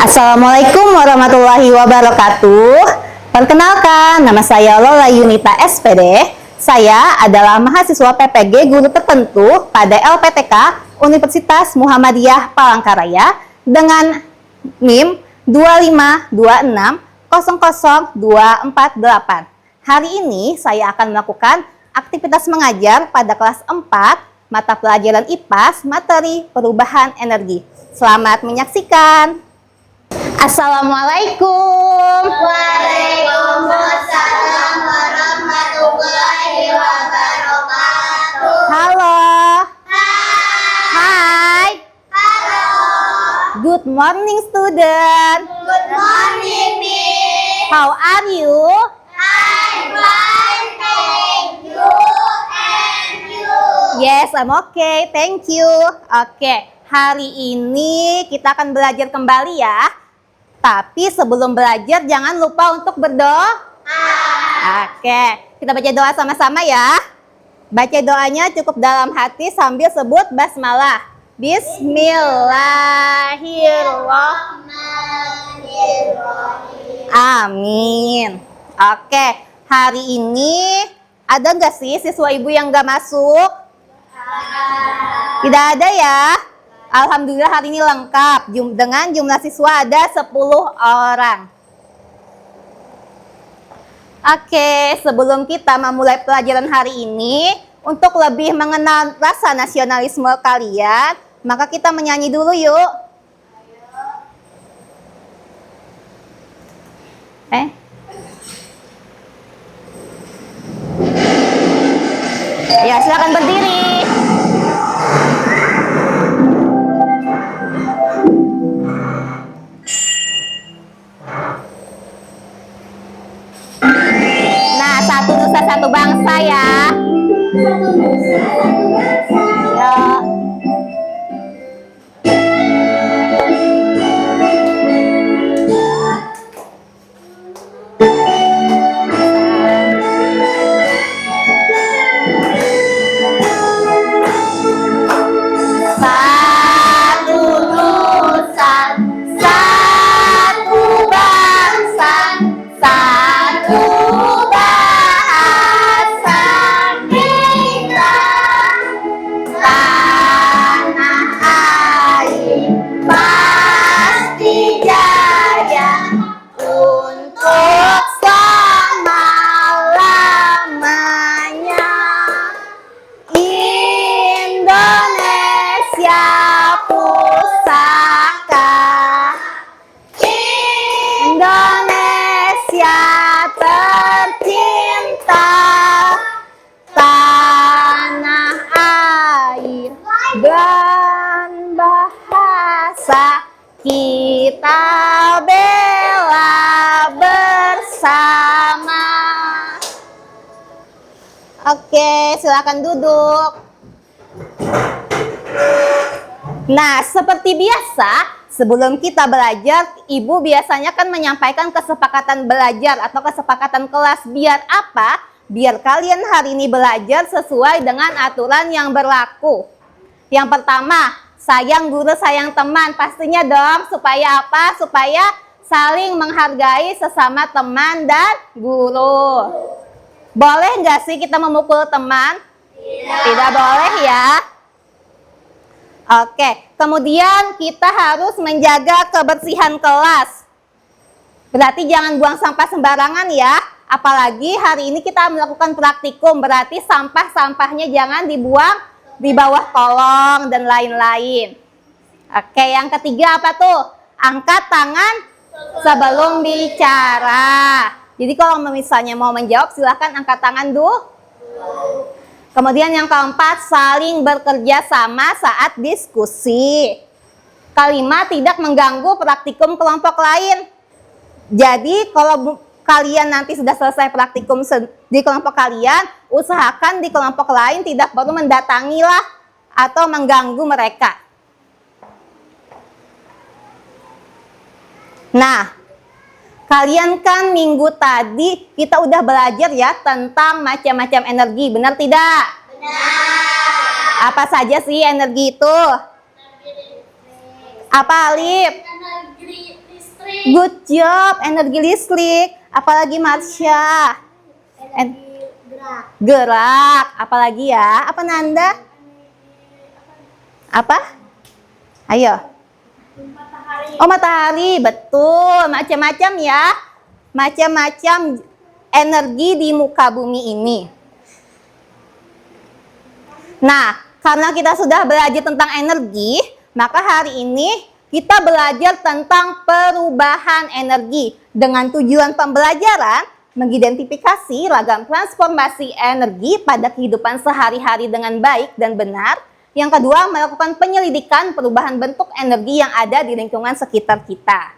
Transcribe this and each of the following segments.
Assalamualaikum warahmatullahi wabarakatuh. Perkenalkan, nama saya Lola Yunita SPD. Saya adalah mahasiswa PPG Guru Tertentu pada LPTK Universitas Muhammadiyah Palangkaraya dengan NIM 252600248. Hari ini saya akan melakukan aktivitas mengajar pada kelas 4 mata pelajaran IPAS materi perubahan energi. Selamat menyaksikan. Assalamualaikum. Waalaikumsalam warahmatullahi wabarakatuh. Halo. Hai. Halo. Good morning, student. Good morning, Miss. How are you? I'm fine, thank you. And you? Yes, I'm okay. Thank you. Oke, hari ini kita akan belajar kembali ya. Tapi sebelum belajar jangan lupa untuk berdoa. Oke, kita baca doa sama-sama ya. Baca doanya cukup dalam hati sambil sebut basmalah. Bismillahirrahmanirrahim. Amin. Oke, hari ini ada nggak sih siswa ibu yang nggak masuk? Tidak ada ya. Alhamdulillah hari ini lengkap dengan jumlah siswa ada 10 orang. Oke, sebelum kita memulai pelajaran hari ini, untuk lebih mengenal rasa nasionalisme kalian, maka kita menyanyi dulu yuk. Ya, silakan berdiri. Satu nusa satu bangsa ya. Ya. Dan bahasa kita bela bersama. Oke, silakan duduk. Nah, seperti biasa, sebelum kita belajar, ibu biasanya kan menyampaikan kesepakatan belajar atau kesepakatan kelas. Biar apa? Biar kalian hari ini belajar sesuai dengan aturan yang berlaku. Yang pertama, sayang guru, sayang teman. Pastinya dong, supaya apa? Supaya saling menghargai sesama teman dan guru. Boleh nggak sih kita memukul teman? Tidak boleh ya. Oke, kemudian kita harus menjaga kebersihan kelas. Berarti jangan buang sampah sembarangan ya. Apalagi hari ini kita melakukan praktikum, berarti sampah-sampahnya jangan dibuang di bawah kolong dan lain-lain. Oke, yang ketiga apa tuh? Angkat tangan sebelum bicara. Jadi kalau misalnya mau menjawab silahkan angkat tangan dulu. Kemudian yang keempat, saling bekerja sama saat diskusi. Kelima, tidak mengganggu praktikum kelompok lain. Jadi kalau kalian nanti sudah selesai praktikum di kelompok kalian, usahakan di kelompok lain tidak perlu mendatangilah atau mengganggu mereka. Nah, kalian kan minggu tadi kita udah belajar ya tentang macam-macam energi, benar tidak? Benar. Apa saja sih energi itu? Apa, Alif? Energi Good job, energi listrik. Apalagi Marsha? Gerak. Gerak. Apalagi ya? Apa Nanda? Apa? Ayo. Matahari. Oh, matahari. Betul. Macam-macam ya. Macam-macam energi di muka bumi ini. Nah, karena kita sudah belajar tentang energi, maka hari ini kita belajar tentang perubahan energi dengan tujuan pembelajaran mengidentifikasi ragam transformasi energi pada kehidupan sehari-hari dengan baik dan benar. Yang kedua, melakukan penyelidikan perubahan bentuk energi yang ada di lingkungan sekitar kita.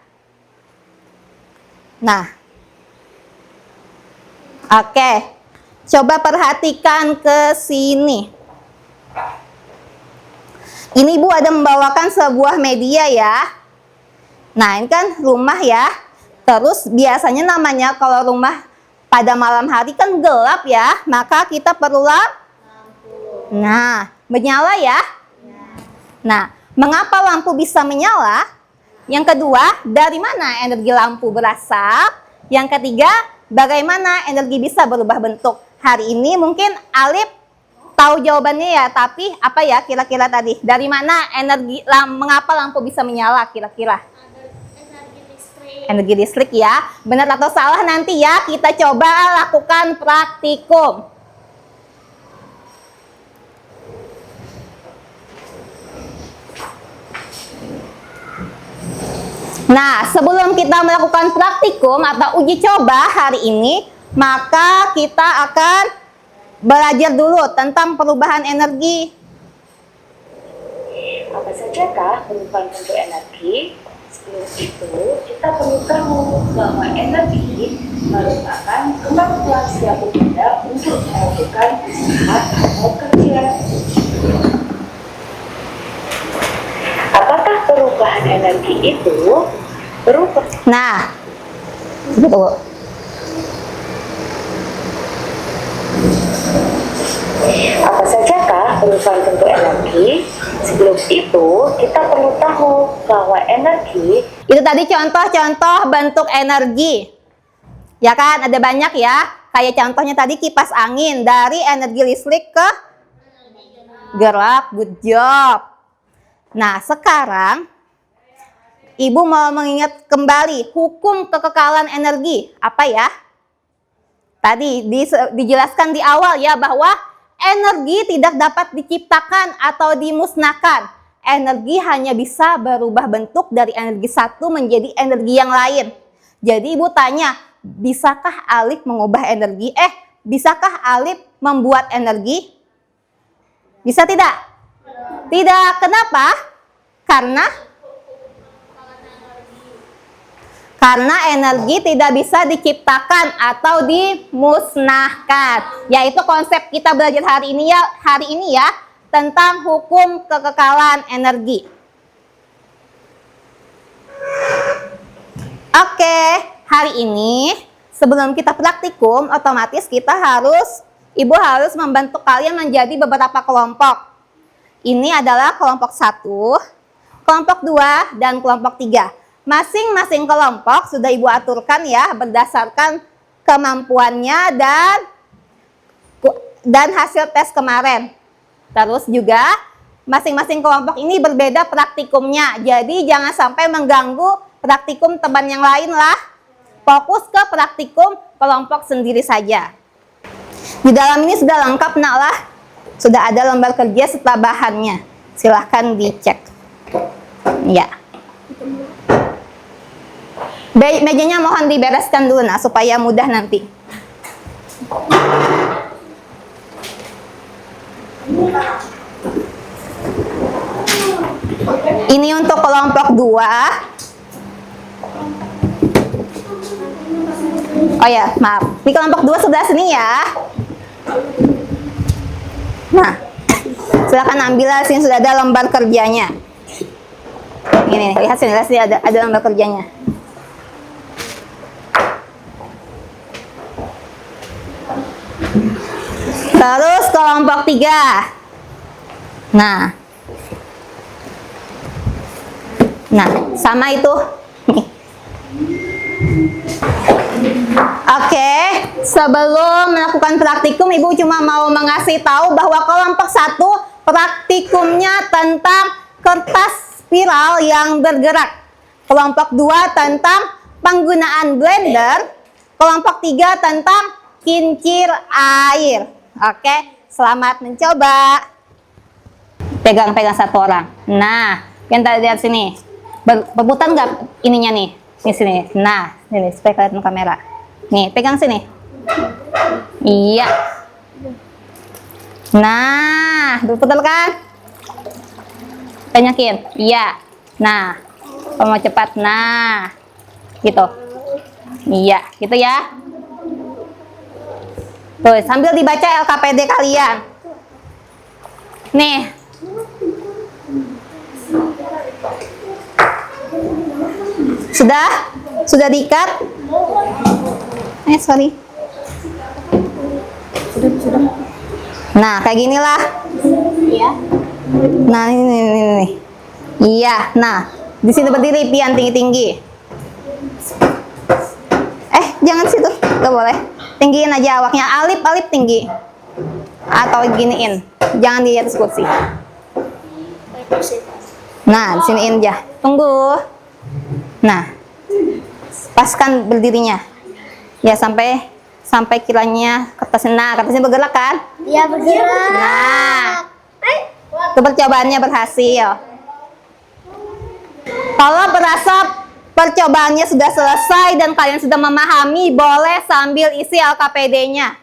Nah, oke, coba perhatikan ke sini. Ini Ibu ada membawakan sebuah media ya. Nah, ini kan rumah ya. Terus biasanya namanya kalau rumah pada malam hari kan gelap ya. Maka kita perlu lampu. Nah, menyala ya. Nah, mengapa lampu bisa menyala? Yang kedua, dari mana energi lampu berasal? Yang ketiga, bagaimana energi bisa berubah bentuk? Hari ini mungkin Alif tahu jawabannya ya, tapi apa ya kira-kira tadi? Dari mana mengapa lampu bisa menyala kira-kira? Energi listrik. Energi listrik ya. Benar atau salah nanti ya kita coba lakukan praktikum. Nah, sebelum kita melakukan praktikum atau uji coba hari ini, maka kita akan belajar dulu tentang perubahan energi. Apa sajakah perubahan bentuk energi? Sebelum itu, kita perlu tahu bahwa energi merupakan kemampuan suatu benda untuk melakukan usaha atau kerja. Apakah perubahan energi itu berubah? Nah, betul. Apa sajakah perubahan bentuk energi? Sebelum itu, kita perlu tahu bahwa energi Itu tadi contoh-contoh bentuk energi. Ya kan, ada banyak ya. Kayak contohnya tadi kipas angin, dari energi listrik ke gerak. Good job. Nah, sekarang Ibu mau mengingat kembali hukum kekekalan energi. Apa ya? Tadi dijelaskan di awal ya bahwa energi tidak dapat diciptakan atau dimusnahkan. Energi hanya bisa berubah bentuk dari energi satu menjadi energi yang lain. Jadi Ibu tanya, bisakah Alif mengubah energi? Bisakah Alif membuat energi? Bisa tidak? Tidak. Kenapa? Karena energi tidak bisa diciptakan atau dimusnahkan. Yaitu konsep kita belajar hari ini ya tentang hukum kekekalan energi. Oke, hari ini sebelum kita praktikum, otomatis Ibu harus membentuk kalian menjadi beberapa kelompok. Ini adalah kelompok 1, kelompok 2, dan kelompok 3. Masing-masing kelompok sudah Ibu aturkan ya berdasarkan kemampuannya dan hasil tes kemarin. Terus juga masing-masing kelompok ini berbeda praktikumnya. Jadi jangan sampai mengganggu praktikum teman yang lain lah. Fokus ke praktikum kelompok sendiri saja. Di dalam ini sudah lengkap nak lah. Sudah ada lembar kerja serta bahannya. Silahkan dicek. Ya. Mejanya mohon dibereskan dulu nah supaya mudah nanti. Ini untuk kelompok 2. Oh ya, maaf. Di kelompok 2 sebelah sini ya. Nah, silakan ambil sini sudah ada lembar kerjanya. Ini lihat sini ada lembar kerjanya. Terus kelompok 3. Nah, sama itu. Oke, sebelum melakukan praktikum, Ibu cuma mau mengasih tahu bahwa kelompok 1 praktikumnya tentang kertas spiral yang bergerak. Kelompok 2 tentang penggunaan blender. Kelompok 3 tentang kincir air. Oke, selamat mencoba. Pegang-pegang satu orang. Nah, yang tadi lihat sini. Berputar nggak ininya nih? Di sini. Nah, ini supaya kelihatan kamera. Nih, pegang sini. Iya. Nah, berputar kan? Banyakin. Iya. Nah, kalau mau cepat. Nah, gitu. Iya, gitu ya. Tuh, sambil dibaca LKPD kalian. Nih. Sudah? Sudah diikat? Sorry. Sudah. Nah, kayak ginilah. Iya. Nah, ini. Iya, nah. Di sini berdiri pian tinggi-tinggi. Jangan situ. Gak boleh. Tinggiin aja awaknya. Alip tinggi. Atau giniin. Jangan di atas kursi. Nah, disiniin aja. Tunggu. Nah, paskan berdirinya. Ya, sampai kiranya kertasnya bergerak kan? Iya, bergerak. Nah, itu percobaannya berhasil. Kalau berasa percobaannya sudah selesai dan kalian sudah memahami, boleh sambil isi LKPD-nya.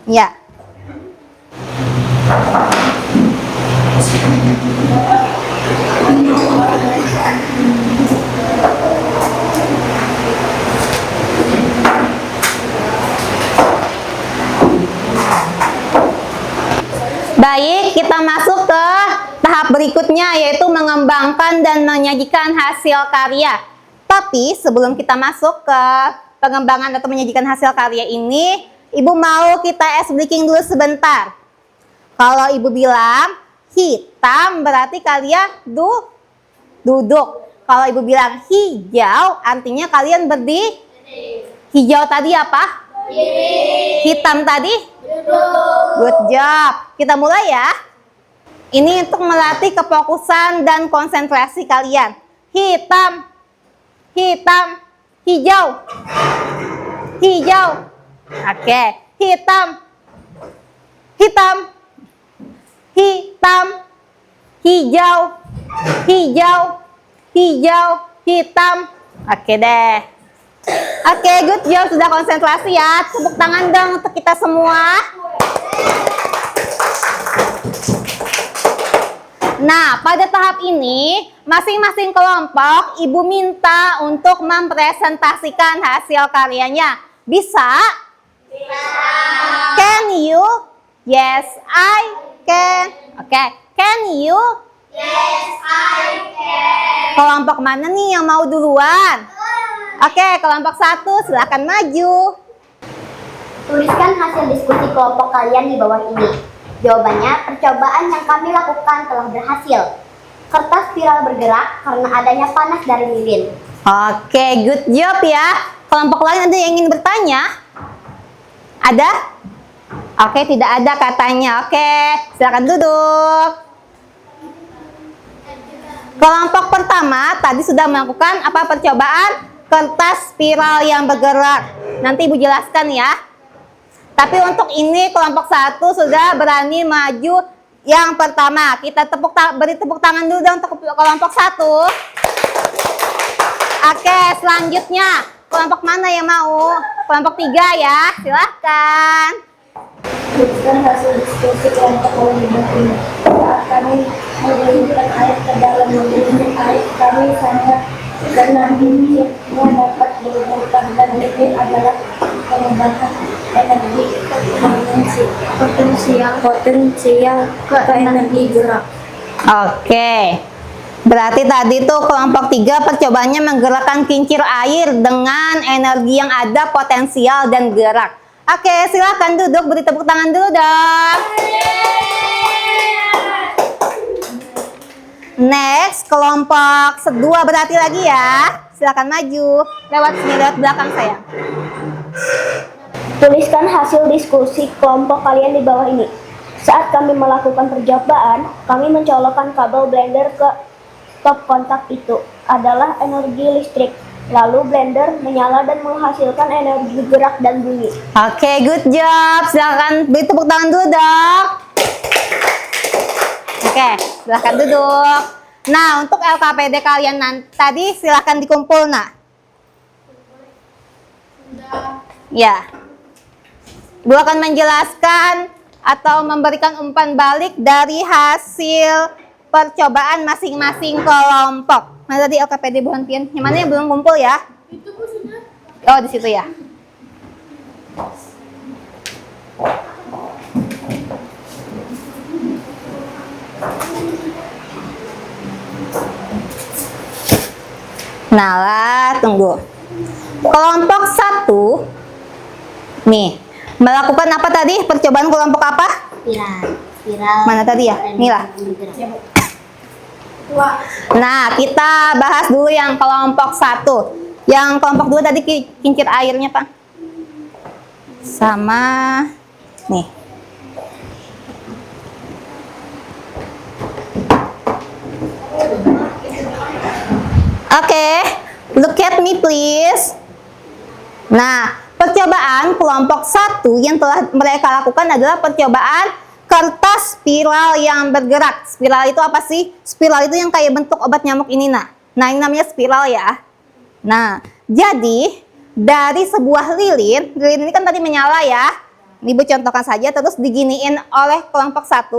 Ya. Baik, kita masuk ke tahap berikutnya, yaitu mengembangkan dan menyajikan hasil karya. Tapi sebelum kita masuk ke pengembangan atau menyajikan hasil karya ini, Ibu mau kita ice breaking dulu sebentar. Kalau Ibu bilang hitam, berarti kalian duduk. Kalau Ibu bilang hijau, artinya kalian berdiri. Hijau tadi apa? Hitam tadi? Good job. Kita mulai ya. Ini untuk melatih kefokusan dan konsentrasi kalian. Hitam, hijau. Oke, hitam, hijau, hitam. Oke deh. Oke, good job. Sudah konsentrasi ya. Tepuk tangan dong untuk kita semua. Nah, pada tahap ini, masing-masing kelompok Ibu minta untuk mempresentasikan hasil karyanya. Bisa? Bisa. Can you? Yes, I can. Oke, can you? Yes, I can. Kelompok mana nih yang mau duluan? Oke, kelompok 1 silakan maju. Tuliskan hasil diskusi kelompok kalian di bawah ini. Jawabannya, percobaan yang kami lakukan telah berhasil. Kertas spiral bergerak karena adanya panas dari lilin. Oke, good job ya. Kelompok lain ada yang ingin bertanya? Ada? Oke, tidak ada katanya. Oke, silakan duduk. Kelompok pertama tadi sudah melakukan apa percobaan? Kertas spiral yang bergerak. Nanti Ibu jelaskan ya. Tapi untuk ini kelompok 1 sudah berani maju yang pertama. Kita beri tepuk tangan dulu dong untuk kelompok 1. Oke, selanjutnya kelompok mana yang mau? Kelompok 3 ya, silahkan. Tuliskan hasil diskusi kelompok kalian di bawah ini. Saat kami menurunkan air ke dalam mobil air, kami sangat senang ini dapat dilakukan dan ini adalah pengembangan energi potensial ke energi gerak. Oke. Berarti tadi tuh kelompok 3 percobaannya menggerakkan kincir air dengan energi yang ada, potensial dan gerak. Oke, silakan duduk, beri tepuk tangan dulu dong. Next, kelompok 2 berarti lagi ya. Silakan maju. Lewat sini, lewat belakang sayang. Tuliskan hasil diskusi kelompok kalian di bawah ini. Saat kami melakukan percobaan, kami mencolokkan kabel blender ke stop kontak itu adalah energi listrik. Lalu blender menyala dan menghasilkan energi gerak dan bunyi. Oke, good job. Silakan beri tepuk tangan dulu, Dok. Oke, silakan duduk. Nah, untuk LKPD kalian tadi silakan dikumpul, nak. Ya. Ibu akan menjelaskan atau memberikan umpan balik dari hasil percobaan masing-masing kelompok. Mana tadi LKPD Bu Hantian? Yang mana yang belum kumpul ya? Itu Bu sudah. Oh, di situ ya. Nala, tunggu. Kelompok 1 nih, melakukan apa tadi? Percobaan kelompok apa? Spiral. Mana tadi ya? Inilah. Nah, kita bahas dulu yang kelompok 1. Yang kelompok 2 tadi kincir airnya, Pak. Sama nih. Oke, look at me please. Nah, percobaan kelompok 1 yang telah mereka lakukan adalah percobaan kertas spiral yang bergerak. Spiral itu apa sih? Spiral itu yang kayak bentuk obat nyamuk ini, nah. Nah, ini namanya spiral ya. Nah, jadi dari sebuah lilin ini kan tadi menyala ya. Ini contohkan saja, terus diginiin oleh kelompok 1.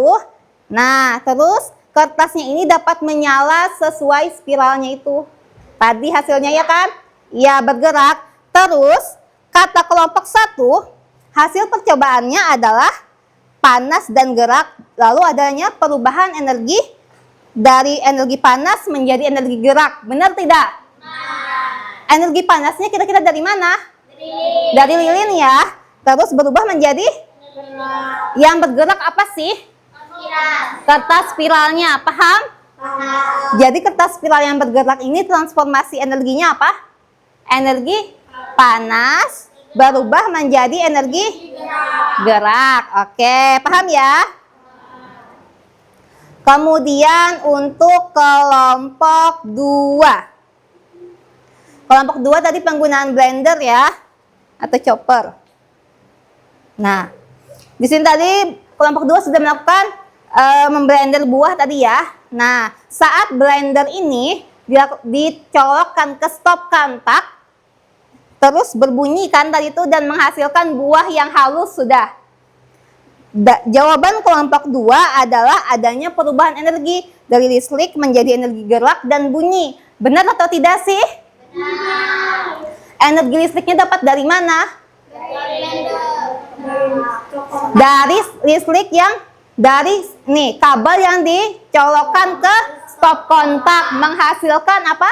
Nah, terus kertasnya ini dapat menyala sesuai spiralnya itu. Tadi hasilnya ya kan? Ya, bergerak. Terus kata kelompok 1, hasil percobaannya adalah panas dan gerak, lalu adanya perubahan energi dari energi panas menjadi energi gerak. Benar tidak? Energi panasnya kira-kira dari mana? Dari lilin ya. Terus berubah menjadi yang bergerak apa sih? Kertas spiralnya, paham? Jadi kertas spiral yang bergerak ini transformasi energinya apa? Energi panas berubah menjadi energi gerak. Oke, paham ya? Kemudian untuk kelompok 2. Kelompok 2 tadi penggunaan blender ya, atau chopper. Nah, di sini tadi kelompok 2 sudah melakukan memblender buah tadi ya. Nah, saat blender ini dicolokkan ke stop kontak, terus berbunyi kan tadi itu dan menghasilkan buah yang halus sudah. Jawaban kelompok 2 adalah adanya perubahan energi dari listrik menjadi energi gerak dan bunyi. Benar atau tidak sih? Benar. Energi listriknya dapat dari mana? Dari listrik yang dari nih kabel yang dicolokkan ke stop kontak menghasilkan apa?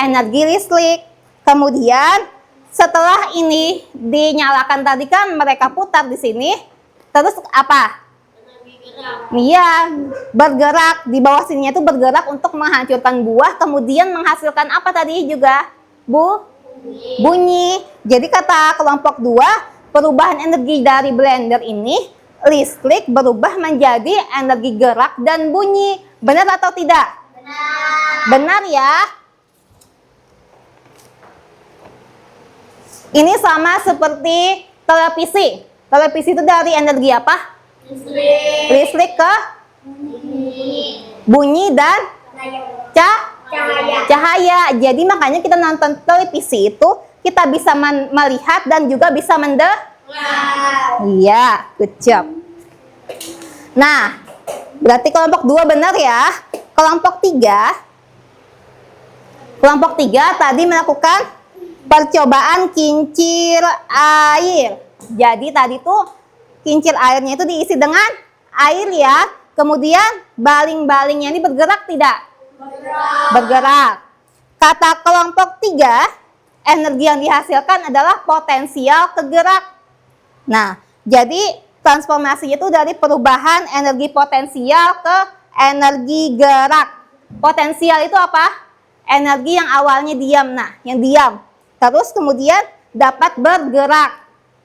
Energi listrik. Kemudian setelah ini dinyalakan tadi kan mereka putar di sini, terus apa? Iya, bergerak di bawah sininya itu bergerak untuk menghancurkan buah, kemudian menghasilkan apa tadi juga, Bu? Bunyi. Jadi kata kelompok 2, perubahan energi dari blender ini, listrik berubah menjadi energi gerak dan bunyi. Benar atau tidak? Benar. Benar ya. Ini sama seperti televisi. Televisi itu dari energi apa? Listrik. Listrik ke? Bunyi dan? Cahaya. Jadi makanya kita nonton televisi itu kita bisa melihat dan juga bisa mendengar. Iya, good job. Nah, berarti kelompok 2 benar ya. Kelompok 3. Kelompok 3 tadi melakukan percobaan kincir air. Jadi tadi tuh kincir airnya itu diisi dengan air ya. Kemudian baling-balingnya ini bergerak tidak? Bergerak. Kata kelompok 3, energi yang dihasilkan adalah potensial kegerak. Nah, jadi transformasinya itu dari perubahan energi potensial ke energi gerak. Potensial itu apa? energi yang awalnya diam. Nah, yang diam. Terus kemudian dapat bergerak.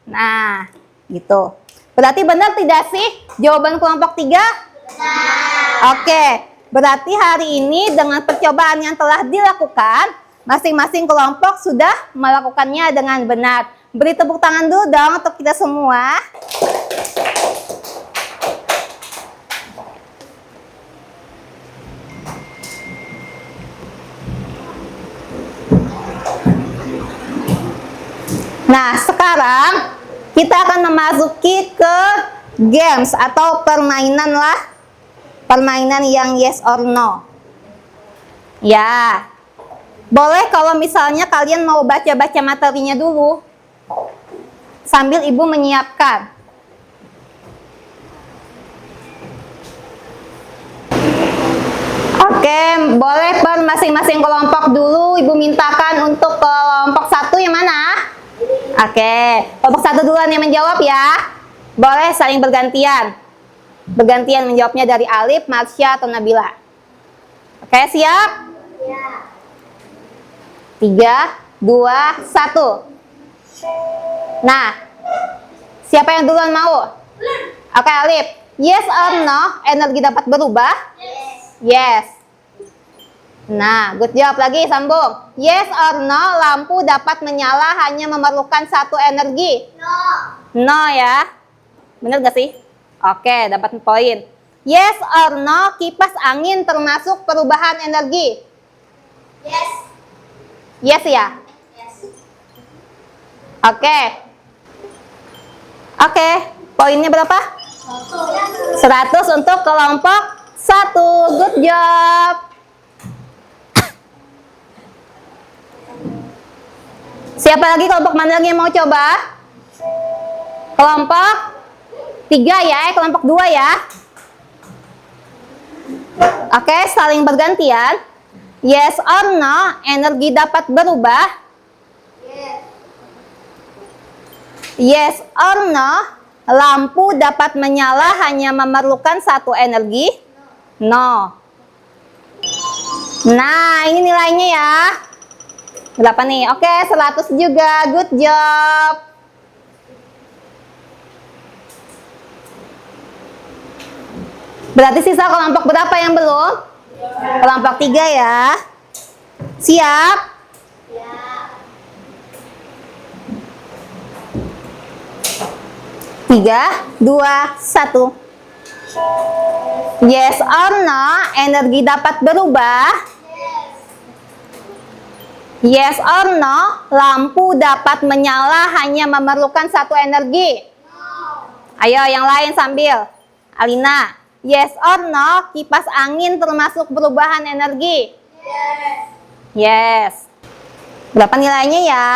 Nah, gitu. Berarti benar tidak sih jawaban kelompok 3? Benar. Oke, berarti hari ini dengan percobaan yang telah dilakukan, masing-masing kelompok sudah melakukannya dengan benar. Beri tepuk tangan dulu dong untuk kita semua. Nah, sekarang kita akan memasuki ke games atau permainan lah. Permainan yang yes or no. Ya. Boleh kalau misalnya kalian mau baca-baca materinya dulu. Sambil ibu menyiapkan. Oke, boleh per masing-masing kelompok dulu. Ibu mintakan untuk kelompok 1 yang mana? Oke, kelompok 1 duluan yang menjawab ya. Boleh saling bergantian. Bergantian menjawabnya dari Alif, Marsha, atau Nabila. Oke, siap? Ya. 3, 2, 1. Nah, siapa yang duluan mau? Oke, Alif. Yes or no, energi dapat berubah? Yes. Nah, good job lagi, sambung. Yes or no, lampu dapat menyala hanya memerlukan satu energi? No. No ya. Bener gak sih? Oke, dapat poin. Yes or no, kipas angin termasuk perubahan energi? Yes. Yes ya? Yes. Oke. Oke, poinnya berapa? 100 untuk kelompok 1. Good job. Siapa lagi, kelompok mana lagi yang mau coba? Kelompok 3 ya, kelompok 2 ya. Oke, saling bergantian. Yes or no, energi dapat berubah? Yes. Yes or no, lampu dapat menyala hanya memerlukan satu energi? No. Nah, ini nilainya ya. Berapa nih? Oke, 100 juga. Good job. Berarti sisa kelompok berapa yang belum? Kelompok 3 ya. Siap? Ya. 3, 2, 1. Yes or no, energi dapat berubah? Yes or no, lampu dapat menyala hanya memerlukan satu energi? Ayo yang lain sambil. Alina, yes or no, kipas angin termasuk perubahan energi? Yes. Berapa nilainya ya?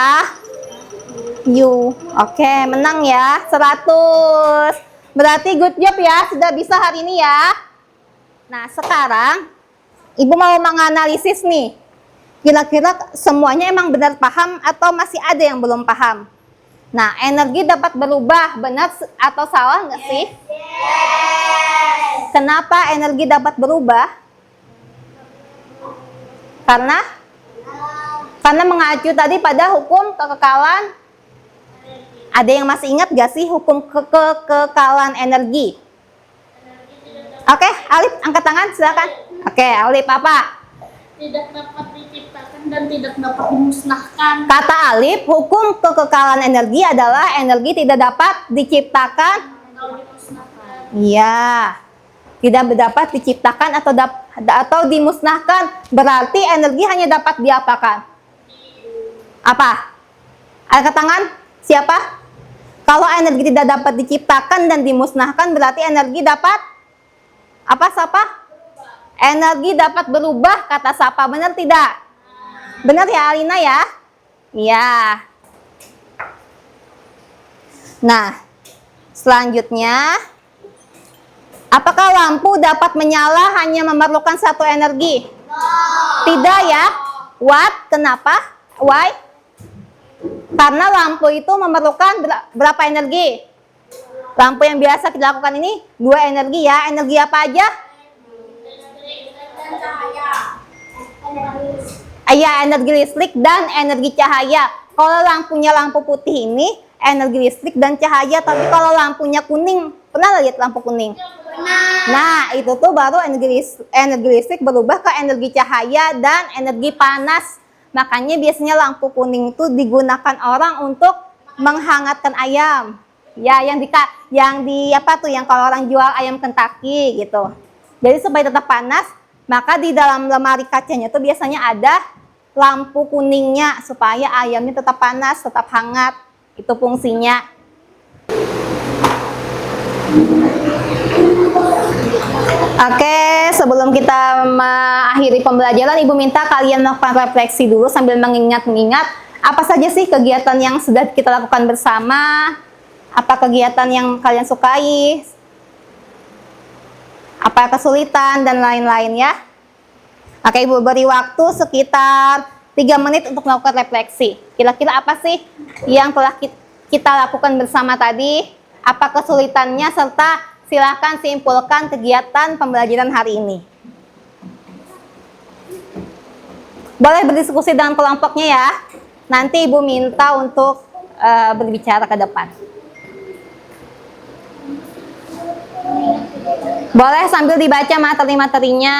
Oke, menang ya, 100. Berarti good job ya, sudah bisa hari ini ya. Nah, sekarang Ibu mau menganalisis nih. Kira-kira semuanya emang benar paham atau masih ada yang belum paham? Nah, energi dapat berubah, benar atau salah nggak sih? Kenapa energi dapat berubah? Karena mengacu tadi pada hukum kekekalan. Ada yang masih ingat gak sih hukum kekekalan energi? Oke, Alif angkat tangan silakan. Oke, Alif apa? Tidak dapat diciptakan dan tidak dapat dimusnahkan. Kata Alif, hukum kekekalan energi adalah energi tidak dapat diciptakan Atau dimusnahkan. Iya, tidak dapat diciptakan atau dimusnahkan. Berarti energi hanya dapat diapakan? Apa? Angkat tangan. Siapa? Kalau energi tidak dapat diciptakan dan dimusnahkan, berarti energi dapat apa, Sapa? Energi dapat berubah, kata Sapa. Benar tidak? Benar ya, Alina ya? Iya. Nah, selanjutnya, apakah lampu dapat menyala hanya memerlukan satu energi? Tidak ya. What? Kenapa? Why? Karena lampu itu memerlukan berapa energi? Lampu yang biasa kita lakukan ini 2 energi ya. Energi apa aja? Ya, energi listrik dan energi cahaya. Kalau lampunya lampu putih ini energi listrik dan cahaya, tapi kalau lampunya kuning, pernah lihat lampu kuning? Nah, itu tuh baru energi listrik berubah ke energi cahaya dan energi panas. Makanya biasanya lampu kuning itu digunakan orang untuk menghangatkan ayam. Ya, yang kalau orang jual ayam Kentucky gitu. Jadi supaya tetap panas, maka di dalam lemari kacanya tuh biasanya ada lampu kuningnya supaya ayamnya tetap panas, tetap hangat. Itu fungsinya. Oke, sebelum kita mengakhiri pembelajaran, Ibu minta kalian melakukan refleksi dulu sambil mengingat-ingat apa saja sih kegiatan yang sudah kita lakukan bersama, apa kegiatan yang kalian sukai, apa kesulitan, dan lain-lain ya. Oke, Ibu beri waktu sekitar 3 menit untuk melakukan refleksi. Kira-kira apa sih yang telah kita lakukan bersama tadi? Apa kesulitannya, serta silakan simpulkan kegiatan pembelajaran hari ini. Boleh berdiskusi dengan kelompoknya ya. Nanti Ibu minta untuk berbicara ke depan. Boleh sambil dibaca materi-materinya.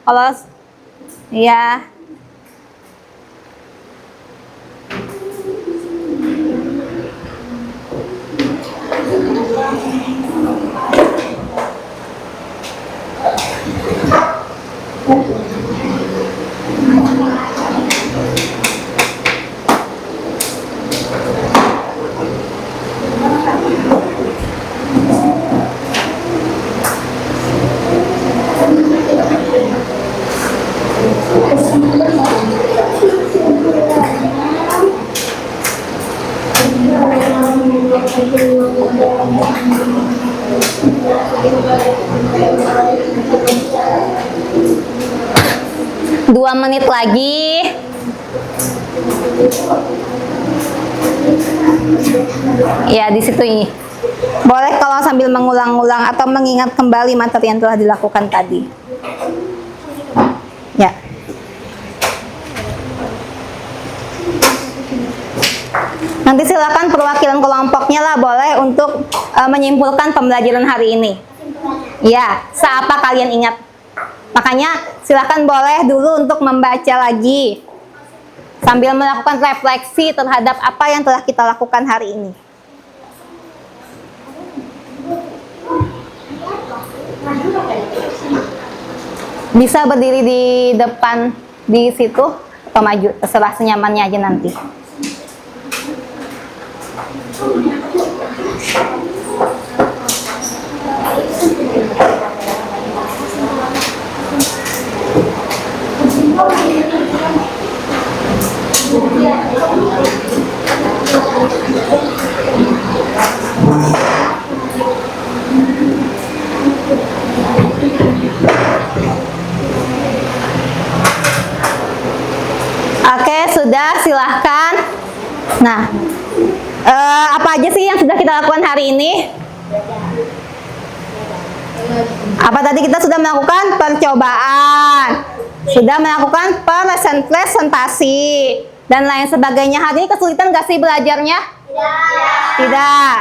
Kalau ya. Dua menit lagi. Ya, di situ ini. Boleh kalau sambil mengulang-ulang atau mengingat kembali materi yang telah dilakukan tadi. Ya. Nanti silakan perwakilan kelompoknya lah boleh untuk menyimpulkan pembelajaran hari ini. Ya, seapa kalian ingat. Makanya silakan boleh dulu untuk membaca lagi sambil melakukan refleksi terhadap apa yang telah kita lakukan hari ini. Bisa berdiri di depan di situ atau maju, terserah senyamannya aja nanti. Oke, sudah, silahkan. Nah, apa aja sih yang sudah kita lakukan hari ini? Apa tadi kita sudah melakukan percobaan, sudah melakukan presentasi, dan lain sebagainya. Hari ini kesulitan gak sih belajarnya? Tidak.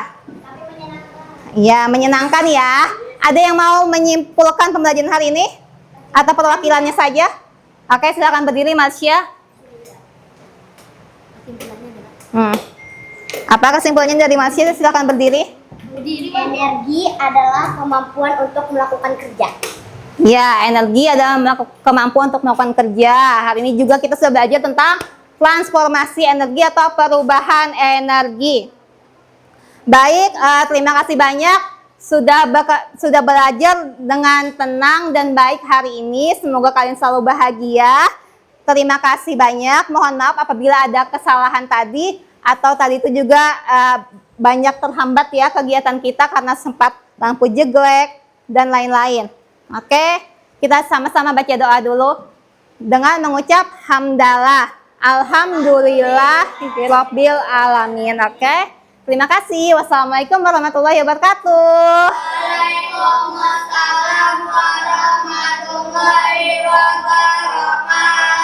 Ya, menyenangkan ya. Ada yang mau menyimpulkan pembelajaran hari ini? Atau perwakilannya saja? Oke, silakan berdiri, Marsha. Apa kesimpulannya dari Marsha? Silakan berdiri. Energi adalah kemampuan untuk melakukan kerja. Ya, energi adalah kemampuan untuk melakukan kerja. Hari ini juga kita sudah belajar tentang transformasi energi atau perubahan energi. Baik, terima kasih banyak sudah belajar dengan tenang dan baik hari ini. Semoga kalian selalu bahagia. Terima kasih banyak. Mohon maaf apabila ada kesalahan tadi atau tadi itu juga banyak terhambat ya kegiatan kita karena sempat lampu jeglek dan lain-lain. Oke, kita sama-sama baca doa dulu dengan mengucap hamdalah, alhamdulillah, rabbil alamin. Oke, terima kasih. Wassalamualaikum warahmatullahi wabarakatuh. Waalaikumsalam warahmatullahi wabarakatuh.